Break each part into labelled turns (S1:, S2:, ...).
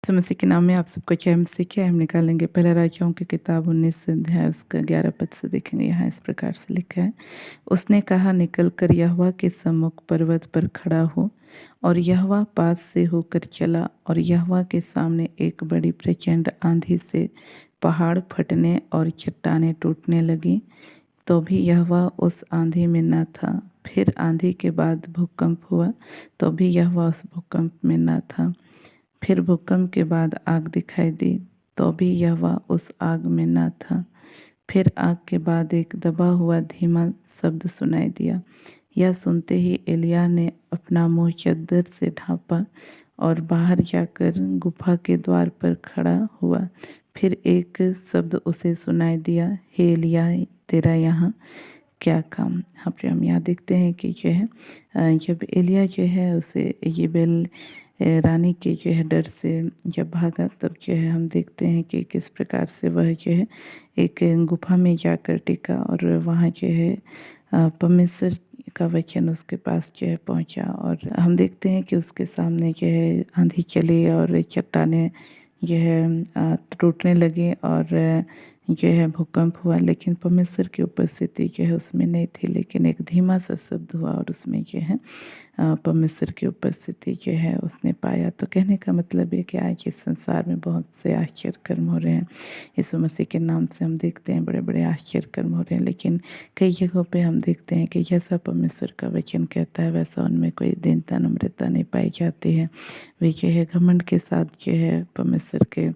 S1: यीशु मसीह के नाम में आप सबको जय मसीह की। हम निकालेंगे पहला राजाओं की किताब 19 अध्याय उसका 11 पद से देखेंगे। यहाँ इस प्रकार से लिखा है, उसने कहा, निकल कर यहोवा के सम्मुख पर्वत पर खड़ा हो। और यहोवा पास से होकर चला और यहोवा के सामने एक बड़ी प्रचंड आंधी से पहाड़ फटने और चट्टानें टूटने लगी। तो भी यहोवा उस आंधी में न था। फिर आंधी के बाद भूकंप हुआ, तो भी यहोवा उस भूकंप में न था। फिर भूकंप के बाद आग दिखाई दी, तो भी यहोवा उस आग में न था। फिर आग के बाद एक दबा हुआ धीमा शब्द सुनाई दिया। यह सुनते ही एलिय्याह ने अपना मुंह चद्दर से ढांपा और बाहर जाकर गुफा के द्वार पर खड़ा हुआ। फिर एक शब्द उसे सुनाई दिया, हे एलिय्याह, तेरा यहाँ क्या काम। यहाँ पर हम यहाँ देखते हैं कि जो है जब एलिय्याह जो है उसे येबेल रानी के जो है डर से जब भागा, तब जो है हम देखते हैं कि किस प्रकार से वह जो है एक गुफा में जाकर टिका और वहाँ जो है परमेश्वर का वचन उसके पास जो है पहुँचा। और हम देखते हैं कि उसके सामने जो है आंधी चली और चट्टानें जो है टूटने लगी और जो है भूकंप हुआ, लेकिन परमेश्वर की उपस्थिति जो है उसमें नहीं थी। लेकिन एक धीमा सा शब्द हुआ और उसमें जो है परमेश्वर की उपस्थिति जो है उसने पाया। तो कहने का मतलब है कि आज इस संसार में बहुत से आश्चर्य कर्म हो रहे हैं। यीशु मसीह के नाम से हम देखते हैं बड़े बड़े आश्चर्य कर्म हो रहे हैं, लेकिन कई जगहों पे हम देखते हैं कि जैसा परमेश्वर का वचन कहता है वैसा उनमें कोई दीनता नम्रता नहीं पाई जाती है। वे जो है घमंड के साथ जो है परमेश्वर के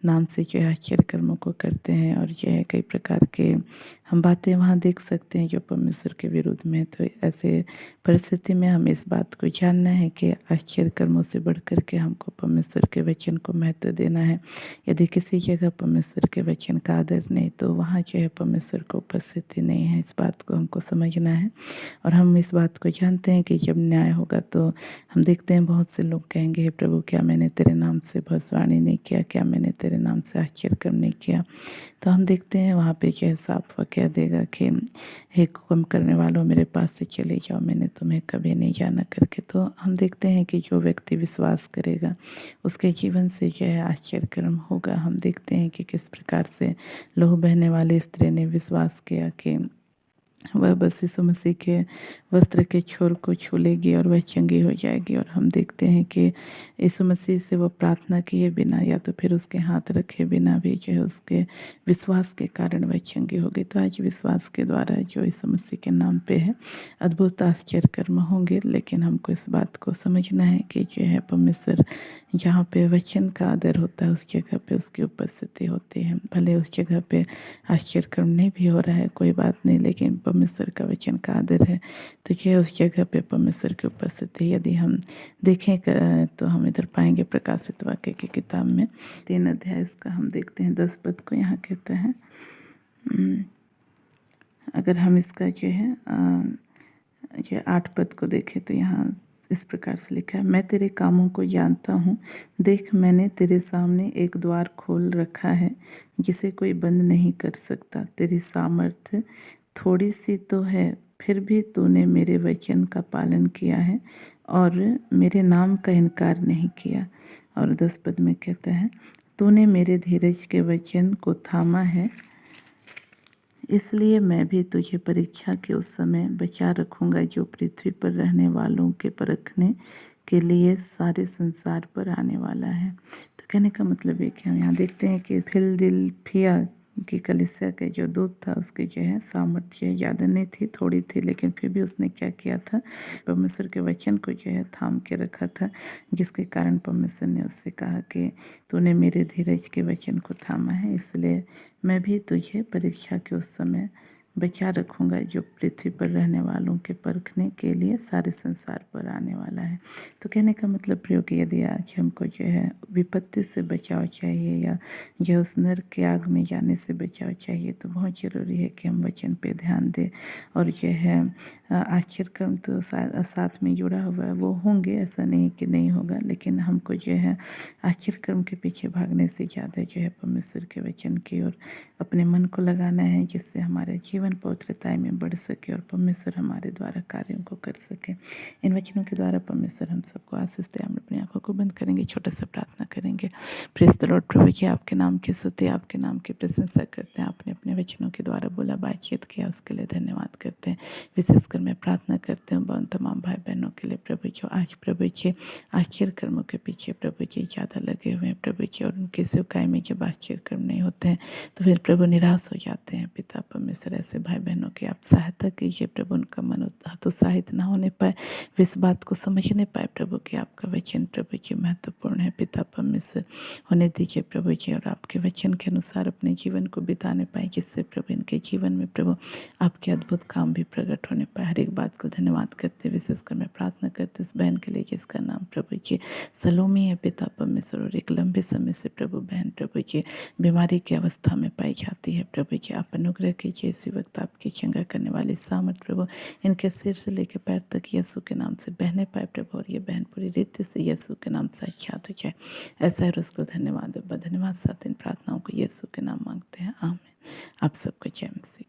S1: नाम से जो है आश्चर्य कर्मों को करते हैं और जो है कई प्रकार के हम बातें वहाँ देख सकते हैं जो परमेश्वर के विरुद्ध में। तो ऐसे परिस्थिति में हमें इस बात को जानना है कि आश्चर्य कर्मों से बढ़ कर के हमको परमेश्वर के वचन को महत्व देना है। यदि किसी जगह परमेश्वर के वचन का आदर नहीं, तो वहाँ जो है परमेश्वर को उपस्थिति नहीं है। इस बात को हमको समझना है और हम इस बात को जानते हैं कि जब न्याय होगा तो हम देखते हैं बहुत से लोग कहेंगे, हे प्रभु, क्या मैंने तेरे नाम से भविष्यवाणी नहीं किया, क्या मैंने तेरे नाम से आश्चर्य कर्म नहीं किया। तो हम देखते हैं वहाँ पे जो है साफ वह कह देगा कि हे हुक्म करने वालों, मेरे पास से चले जाओ, मैंने तुम्हें कभी नहीं जाना करके। तो हम देखते हैं कि जो व्यक्ति विश्वास करेगा उसके जीवन से जो है आश्चर्य कर्म होगा। हम देखते हैं कि किस प्रकार से लहू बहने वाली स्त्री ने विश्वास किया कि वह बस यीशु मसीह के वस्त्र के छोर को छू लेगी और वह चंगी हो जाएगी। और हम देखते हैं कि यीशु मसीह से वो प्रार्थना किए बिना या तो फिर उसके हाथ रखे बिना भी जो है उसके विश्वास के कारण वह चंगी हो गई। तो आज विश्वास के द्वारा जो यीशु मसीह के नाम पे है अद्भुत आश्चर्य कर्म होंगे, लेकिन हमको इस बात को समझना है कि जो है परमेश्वर जहाँ पे वचन का आदर होता है उस जगह पे उसकी उपस्थिति होती है। भले उस जगह पे आश्चर्य कर्म नहीं भी हो रहा है, कोई बात नहीं, लेकिन परमेश्वर का वचन का आदर है तो ये उस जगह पे परमेश्वर की उपस्थिति। यदि हम देखें तो हम इधर पाएंगे प्रकाशित वाक्य की किताब में 3 अध्याय इसका हम देखते हैं 10 पद को। यहाँ कहता है, अगर हम इसका जो है 8 पद को देखें तो यहाँ इस प्रकार से लिखा है, मैं तेरे कामों को जानता हूँ। देख, मैंने तेरे सामने एक द्वार खोल रखा है जिसे कोई बंद नहीं कर सकता। तेरी सामर्थ्य थोड़ी सी तो है, फिर भी तूने मेरे वचन का पालन किया है और मेरे नाम का इनकार नहीं किया। और 10 पद में कहता है, तूने मेरे धीरज के वचन को थामा है, इसलिए मैं भी तुझे परीक्षा के उस समय बचा रखूँगा जो पृथ्वी पर रहने वालों के परखने के लिए सारे संसार पर आने वाला है। तो कहने का मतलब है कि हम यहाँ देखते हैं कि फिलदिलफिया की कलीसिया के जो दूत था उसके जो है सामर्थ्य ज़्यादा नहीं थी, थोड़ी थी, लेकिन फिर भी उसने क्या किया था, परमेश्वर के वचन को जो है थाम के रखा था, जिसके कारण परमेश्वर ने उससे कहा कि तूने मेरे धीरज के वचन को थामा है, इसलिए मैं भी तुझे परीक्षा के उस समय बचा रखूँगा जो पृथ्वी पर रहने वालों के परखने के लिए सारे संसार पर आने वाला है। तो कहने का मतलब प्रयोग कि यदि आज हमको जो है विपत्ति से बचाव चाहिए या जो उस नरक के आग में जाने से बचाव चाहिए, तो बहुत ज़रूरी है कि हम वचन पे ध्यान दें। और जो है आश्चर्य कर्म तो साथ में जुड़ा हुआ है, वो होंगे, ऐसा नहीं कि नहीं होगा, लेकिन हमको जो है आश्चर्य कर्म के पीछे भागने से ज़्यादा जो है परमेश्वर के वचन की ओर अपने मन को लगाना है, जिससे हमारा जीवन जीवन पवित्रताई में बढ़ सके और परमेश्वर हमारे द्वारा कार्यों को कर सके। इन वचनों के द्वारा परमेश्वर हम सबको आशीष दे। हम अपनी आंखों को बंद करेंगे, छोटा सा प्रार्थना करेंगे। Praise the lord. प्रभु जी, आपके नाम की स्तुति, आपके नाम की प्रशंसा करते हैं। आपने अपने वचनों के द्वारा बोला, बातचीत किया, उसके लिए धन्यवाद करते हैं। विशेषकर मैं प्रार्थना करती हूँ उन तमाम भाई बहनों के लिए प्रभु जो आज प्रभु जी आश्चर्य कर्मों के पीछे प्रभु जी ज़्यादा लगे हुए हैं प्रभु जी, और उनके सेवकाई में जब आश्चर्य कर्म नहीं होते हैं तो फिर प्रभु निराश हो जाते हैं। पिता परमेश्वर ऐसे भाई बहनों की आप सहायता कीजिए प्रभु, उनका मन हतोत्साहित ना होने पाए, वे इस बात को समझ नहीं पाए प्रभु कि आपका वचन प्रभु जी महत्वपूर्ण है। पिता परमेश्वर होने दीजिए प्रभु जी, और आपके वचन के अनुसार अपने जीवन को बिताने पाए, जिससे प्रभु इनके जीवन में प्रभु आपके अद्भुत काम भी प्रकट होने पाए। हर एक बात को धन्यवाद करते, विशेषकर मैं प्रार्थना करते इस बहन के लिए जिसका नाम प्रभु जी सलोमी है। पिता परमेश्वर, और एक लंबे समय से प्रभु बहन प्रभु जी बीमारी की अवस्था में पाई जाती है प्रभु जी, आप अनुग्रह कीजिए। इसी वक्त आपकी चंगा करने वाली सामर्थ प्रभु इनके सिर से लेकर पैर तक यीशु के नाम से बहने पाए प्रभु, और ये बहन पूरी रीति से यीशु के नाम साक्षात हो जाए। ऐसा है, उसको धन्यवाद। धन्यवाद साथ इन प्रार्थनाओं को यीशु के नाम मांगते हैं, आमीन। आप सबको जय मसीह।